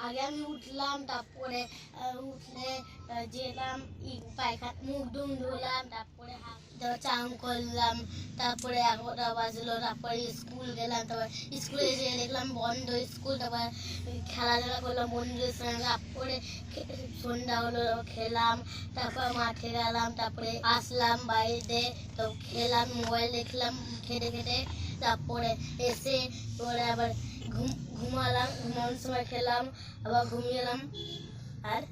আগে আমি উঠলাম, তারপরে উঠলে যেলাম পায়খানা, মুখ টুখ ধুলাম, তারপরে চান করলাম, তারপরে 11টা বাজলো, তারপরে স্কুল গেলাম, তারপর স্কুলে যেয়ে দেখলাম বন্ধ স্কুল, তারপর খেলাধুলা করলাম বন্ধুদের সঙ্গে, তারপরে সন্ধ্যা হলো খেলাম, তারপর মাঠে গেলাম, তারপরে আসলাম বাড়িতে, তো খেলাম, মোবাইল দেখলাম খেতে খেতে, তারপরে এসে পরে আবার ঘুমালাম, ঘুমানোর সময় খেলাম, আবার ঘুমিয়ে এলাম। আর